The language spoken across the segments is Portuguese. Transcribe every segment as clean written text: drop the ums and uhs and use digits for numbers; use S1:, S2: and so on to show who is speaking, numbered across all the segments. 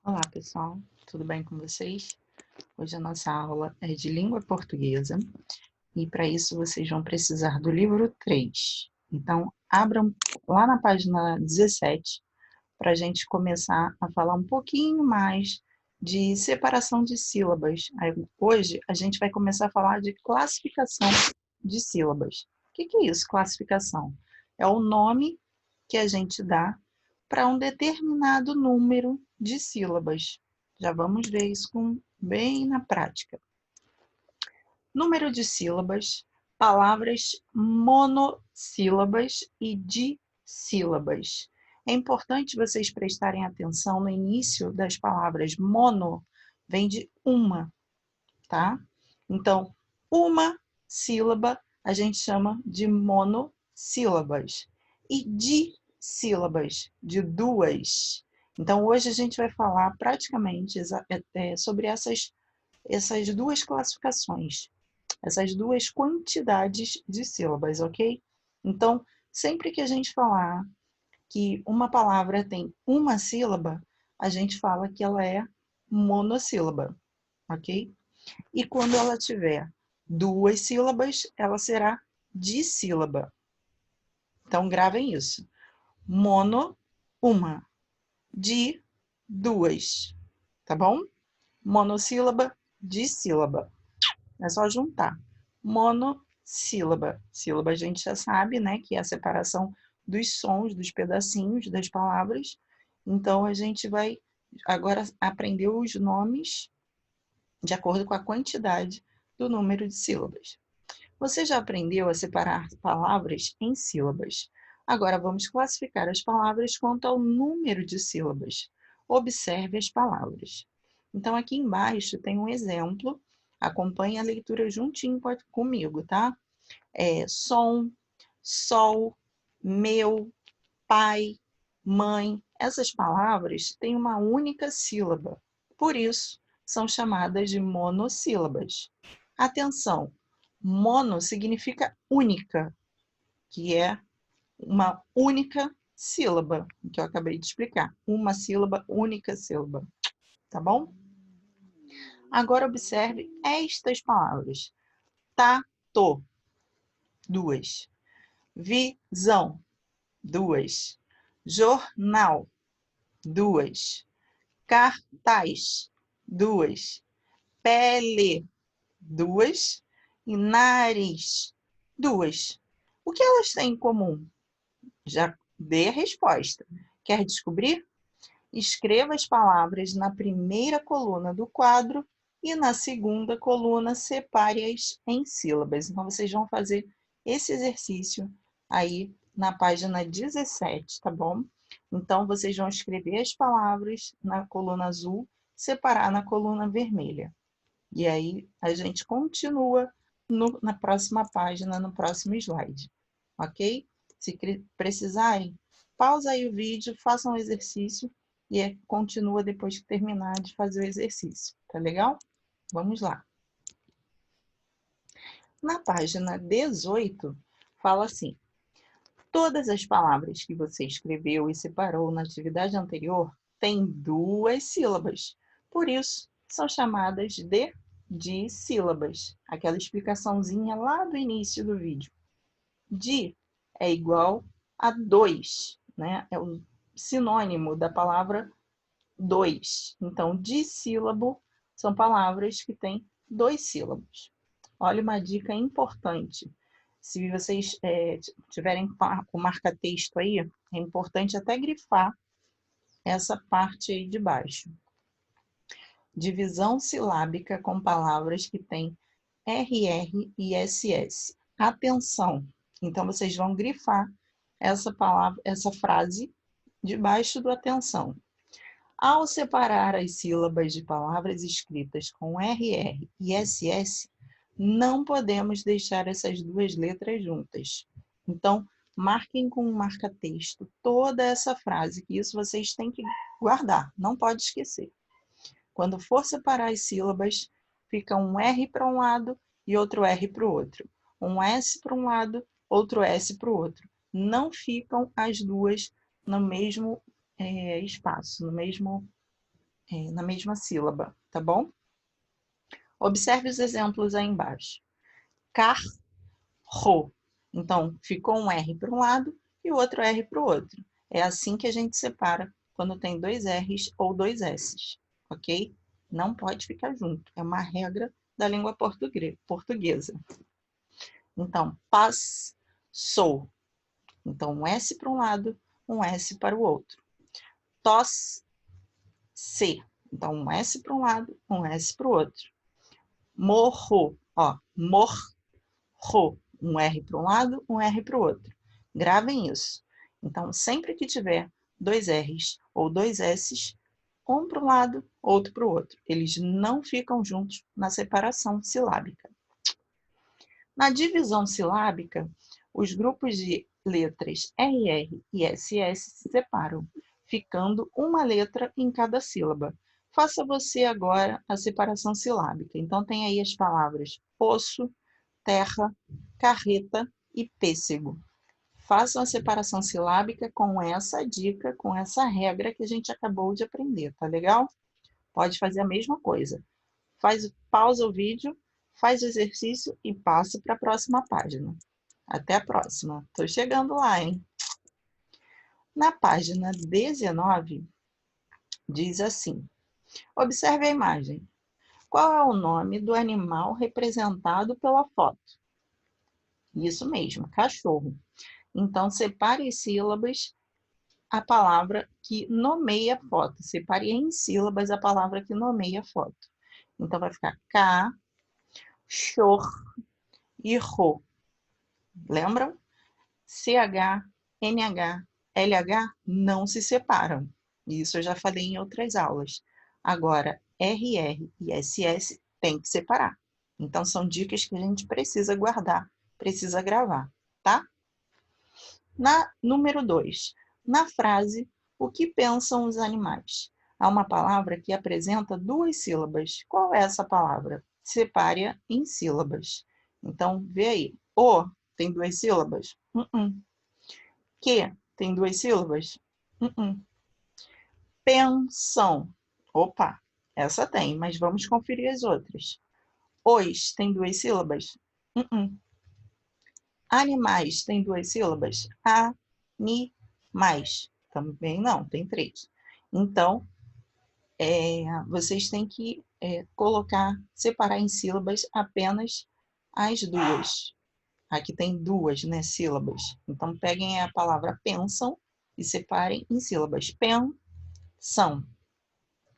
S1: Olá, pessoal, tudo bem com vocês? Hoje a nossa aula é de língua portuguesa e para isso vocês vão precisar do livro 3. Então, abram lá na página 17 para a gente começar a falar um pouquinho mais de separação de sílabas. Hoje a gente vai começar a falar de classificação de sílabas. O que é isso, classificação? É o nome que a gente dá para um determinado número de sílabas. Já vamos ver isso bem na prática. Número de sílabas, palavras monossílabas e dissílabas. É importante vocês prestarem atenção no início das palavras. Mono vem de uma, tá? Então, uma sílaba a gente chama de monossílabas e dissílabas, de duas. Então, hoje a gente vai falar praticamente sobre essas duas classificações, essas duas quantidades de sílabas, ok? Então, sempre que a gente falar que uma palavra tem uma sílaba, a gente fala que ela é monossílaba, ok? E quando ela tiver duas sílabas, ela será dissílaba. Então, gravem isso. Mono, uma. Di, duas. Tá bom? Monossílaba, dissílaba. É só juntar. Monossílaba. Sílaba a gente já sabe, né? Que é a separação dos sons, dos pedacinhos das palavras. Então, a gente vai agora aprender os nomes de acordo com a quantidade do número de sílabas. Você já aprendeu a separar palavras em sílabas. Agora vamos classificar as palavras quanto ao número de sílabas. Observe as palavras. Então, aqui embaixo tem um exemplo. Acompanhe a leitura juntinho comigo, tá? Som, sol, meu, pai, mãe. Essas palavras têm uma única sílaba. Por isso, são chamadas de monossílabas. Atenção! Mono significa única, que é uma única sílaba, que eu acabei de explicar. Uma sílaba, única sílaba. Tá bom? Agora observe estas palavras. Tato, duas. Visão, duas. Jornal, duas. Cartaz, duas. Pele, duas. E nariz, duas. O que elas têm em comum? Já dei a resposta. Quer descobrir? Escreva as palavras na primeira coluna do quadro e na segunda coluna separe-as em sílabas. Então, vocês vão fazer esse exercício aí na página 17, tá bom? Então, vocês vão escrever as palavras na coluna azul, separar na coluna vermelha. E aí, a gente continua na próxima página, no próximo slide, ok? Se precisarem, pausa aí o vídeo, façam o exercício e continua depois que terminar de fazer o exercício, tá legal? Vamos lá. Na página 18, fala assim: todas as palavras que você escreveu e separou na atividade anterior têm duas sílabas, por isso são chamadas de dissílabas. Aquela explicaçãozinha lá do início do vídeo. Di é igual a dois, né? É o sinônimo da palavra dois. Então, dissílabo são palavras que têm dois sílabos. Olha uma dica importante. Se vocês tiverem o marca-texto aí, é importante até grifar essa parte aí de baixo. Divisão silábica com palavras que têm RR e SS. Atenção! Então, vocês vão grifar essa palavra, essa frase debaixo do atenção. Ao separar as sílabas de palavras escritas com RR e SS, não podemos deixar essas duas letras juntas. Então, marquem com um marca-texto toda essa frase, que isso vocês têm que guardar, não pode esquecer. Quando for separar as sílabas, fica um R para um lado e outro R para o outro. Um S para um lado, outro S para o outro. Não ficam as duas no mesmo espaço, no mesmo na mesma sílaba, tá bom? Observe os exemplos aí embaixo. Carro. Então, ficou um R para um lado e o outro R para o outro. É assim que a gente separa quando tem dois R's ou dois S's, ok? Não pode ficar junto. É uma regra da língua portuguesa. Então, passou. Então, um S para um lado, um S para o outro. Tosse. Então, um S para um lado, um S para o outro. Morro. Ó, morro. Um R para um lado, um R para o outro. Gravem isso. Então, sempre que tiver dois R's ou dois S's, um para um lado, outro para o outro. Eles não ficam juntos na separação silábica. Na divisão silábica, os grupos de letras RR e SS se separam, ficando uma letra em cada sílaba. Faça você agora a separação silábica. Então, tem aí as palavras osso, terra, carreta e pêssego. Façam a separação silábica com essa dica, com essa regra que a gente acabou de aprender, tá legal? Pode fazer a mesma coisa. Pausa o vídeo, faz o exercício e passa para a próxima página. Até a próxima. Estou chegando lá, hein? Na página 19, diz assim: observe a imagem. Qual é o nome do animal representado pela foto? Isso mesmo, cachorro. Então, separe as sílabas a palavra que nomeia a foto. Separe em sílabas a palavra que nomeia a foto. Então, vai ficar cachorro e ro. Lembram? CH, NH, LH não se separam. Isso eu já falei em outras aulas. Agora, RR e SS tem que separar. Então, são dicas que a gente precisa guardar, precisa gravar, tá? Na número 2, na frase, o que pensam os animais? Há uma palavra que apresenta duas sílabas. Qual é essa palavra? Separe-a em sílabas. Então, vê aí. O tem duas sílabas? Que tem duas sílabas? Pensam. Opa, essa tem, mas vamos conferir as outras. Os tem duas sílabas? Animais tem duas sílabas? Animais. Também não, tem três. Então, vocês têm que separar em sílabas apenas as duas. Aqui tem duas, né, sílabas. Então, peguem a palavra pensam e separem em sílabas. Pensam.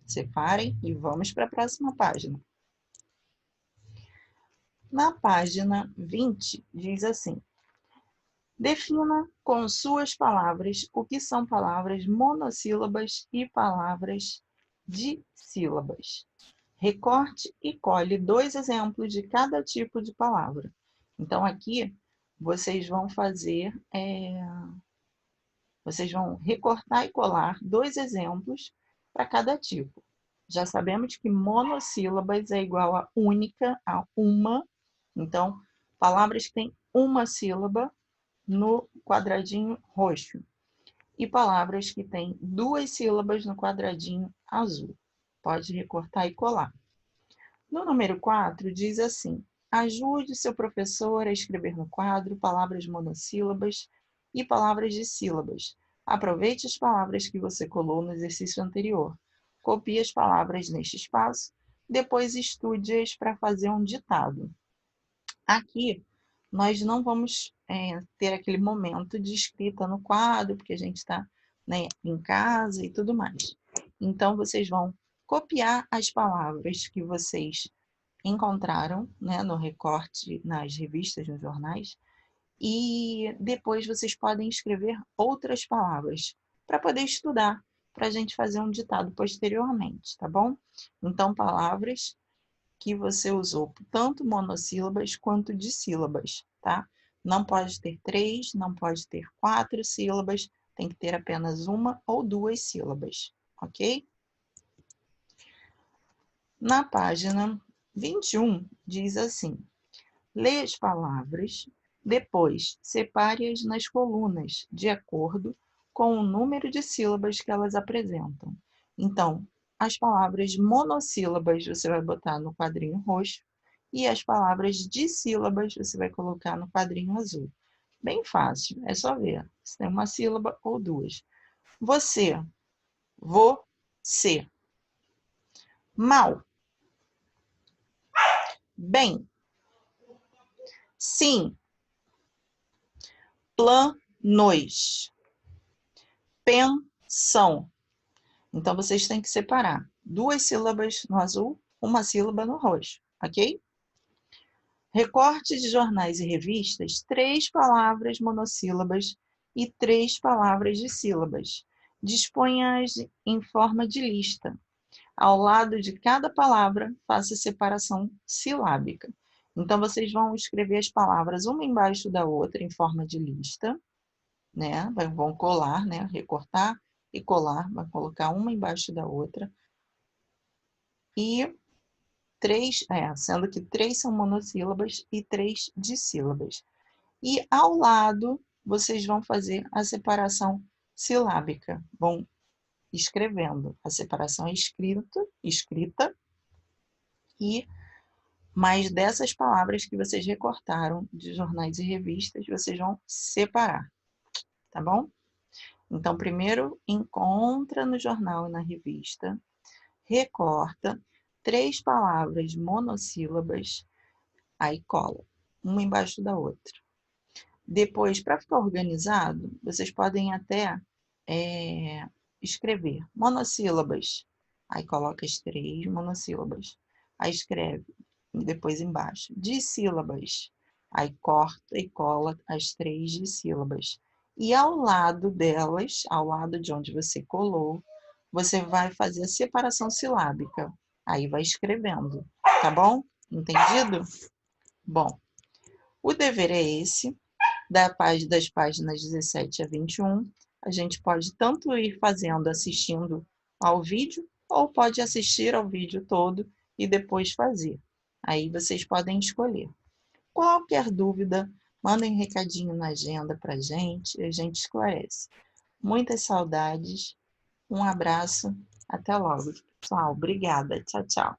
S1: Separem e vamos para a próxima página. Na página 20, diz assim: defina com suas palavras o que são palavras monossílabas e palavras dissílabas. Recorte e colhe 2 exemplos de cada tipo de palavra. Então, aqui, vocês vão vocês vão recortar e colar 2 exemplos para cada tipo. Já sabemos que monossílabas é igual a única, a uma. Então, palavras que têm uma sílaba no quadradinho roxo. E palavras que têm 2 sílabas no quadradinho azul. Pode recortar e colar. No número 4, diz assim: ajude seu professor a escrever no quadro palavras monossílabas e palavras dissílabas. Aproveite as palavras que você colou no exercício anterior. Copie as palavras neste espaço, depois estude-as para fazer um ditado. Aqui, nós não vamos ter aquele momento de escrita no quadro, porque a gente está, né, em casa e tudo mais. Então, vocês vão copiar as palavras que vocês encontraram, né, no recorte, nas revistas, nos jornais, e depois vocês podem escrever outras palavras para poder estudar, para a gente fazer um ditado posteriormente, tá bom? Então, palavras que você usou tanto monossílabas quanto dissílabas, tá? Não pode ter 3, não pode ter 4 sílabas, tem que ter apenas uma ou 2 sílabas, ok? Na página 21, diz assim: leia as palavras, depois separe-as nas colunas, de acordo com o número de sílabas que elas apresentam. Então, as palavras monossílabas você vai botar no quadrinho roxo e as palavras dissílabas você vai colocar no quadrinho azul. Bem fácil, é só ver se tem uma sílaba ou duas. Você, você. Mal. Bem. Sim. Planos. Pensão. Então, vocês têm que separar 2 sílabas no azul, 1 sílaba no roxo, ok? Recorte de jornais e revistas, 3 palavras monossílabas e 3 palavras dissílabas. Disponha-as em forma de lista. Ao lado de cada palavra, faça separação silábica. Então, vocês vão escrever as palavras uma embaixo da outra em forma de lista, né? Vão colar, né? Recortar e colar, vai colocar uma embaixo da outra. E 3, sendo que 3 são monossílabas e 3 dissílabas. E ao lado, vocês vão fazer a separação silábica. Vão escrevendo. A separação escrita e mais dessas palavras que vocês recortaram de jornais e revistas, vocês vão separar, tá bom? Então, primeiro, encontra no jornal e na revista, recorta 3 palavras monossílabas, aí cola, uma embaixo da outra. Depois, para ficar organizado, vocês podem até escrever monossílabas. Aí coloca as 3 monossílabas. Aí escreve depois embaixo dissílabas. Aí corta e cola as 3 dissílabas. E ao lado delas, ao lado de onde você colou, você vai fazer a separação silábica. Aí vai escrevendo, tá bom? Entendido? Bom, o dever é esse, das páginas 17 a 21. A gente pode tanto ir fazendo, assistindo ao vídeo, ou pode assistir ao vídeo todo e depois fazer. Aí vocês podem escolher. Qualquer dúvida, mandem um recadinho na agenda para a gente esclarece. Muitas saudades, um abraço, até logo. Pessoal, obrigada. Tchau, tchau.